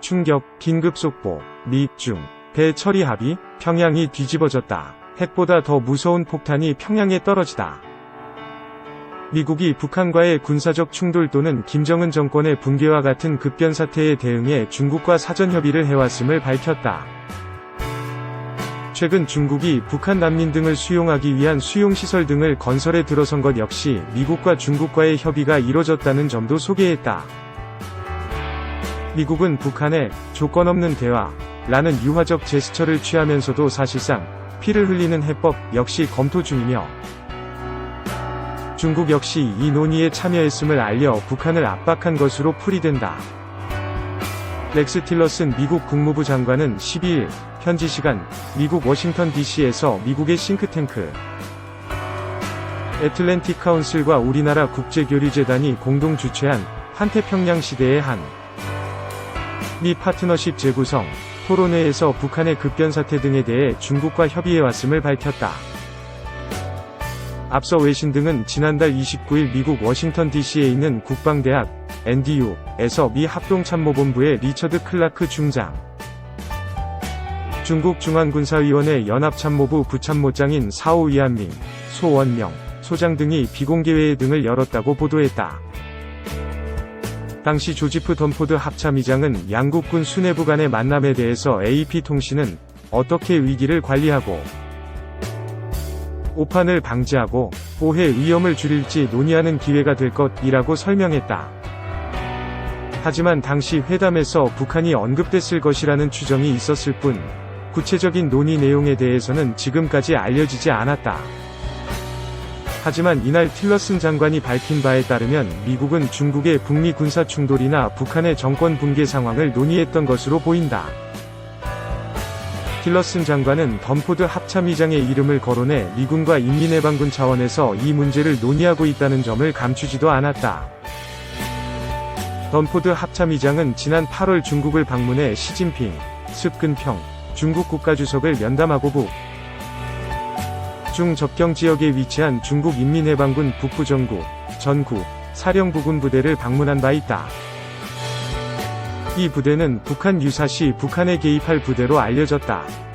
충격, 긴급 속보, 미, 중, 배 처리 합의, 평양이 뒤집어졌다. 핵보다 더 무서운 폭탄이 평양에 떨어지다. 미국이 북한과의 군사적 충돌 또는 김정은 정권의 붕괴와 같은 급변 사태에 대응해 중국과 사전 협의를 해왔음을 밝혔다. 최근 중국이 북한 난민 등을 수용하기 위한 수용시설 등을 건설에 들어선 것 역시 미국과 중국과의 협의가 이뤄졌다는 점도 소개했다. 미국은 북한에 조건 없는 대화라는 유화적 제스처를 취하면서도 사실상 피를 흘리는 해법 역시 검토 중이며 중국 역시 이 논의에 참여했음을 알려 북한을 압박한 것으로 풀이된다. 렉스 틸러슨 미국 국무부 장관은 12일 현지 시간 미국 워싱턴 DC에서 미국의 싱크탱크 애틀랜틱 카운슬과 우리나라 국제교류재단이 공동 주최한 환태평양 시대의 한 미 파트너십 재구성 토론회에서 북한의 급변 사태 등에 대해 중국과 협의해왔음을 밝혔다. 앞서 외신 등은 지난달 29일 미국 워싱턴 DC에 있는 국방대학 NDU에서 미 합동참모본부의 리처드 클라크 중장, 중국 중앙군사위원회 연합참모부 부참모장인 사오 위안밍, 소원명 소장 등이 비공개회의 등을 열었다고 보도했다. 당시 조지프 던포드 합참의장은 양국 군 수뇌부 간의 만남에 대해서 AP통신은 어떻게 위기를 관리하고 오판을 방지하고 오해 위험을 줄일지 논의하는 기회가 될 것이라고 설명했다. 하지만 당시 회담에서 북한이 언급됐을 것이라는 추정이 있었을 뿐 구체적인 논의 내용에 대해서는 지금까지 알려지지 않았다. 하지만 이날 틸러슨 장관이 밝힌 바에 따르면 미국은 중국의 북미 군사 충돌이나 북한의 정권 붕괴 상황을 논의했던 것으로 보인다. 틸러슨 장관은 던포드 합참의장의 이름을 거론해 미군과 인민해방군 차원에서 이 문제를 논의하고 있다는 점을 감추지도 않았다. 던포드 합참의장은 지난 8월 중국을 방문해 시진핑, 습근평 중국 국가주석을 면담하고 북 중 접경 지역에 위치한 중국 인민해방군 북부정구, 전구, 사령부군 부대를 방문한 바 있다. 이 부대는 북한 유사시 북한에 개입할 부대로 알려졌다.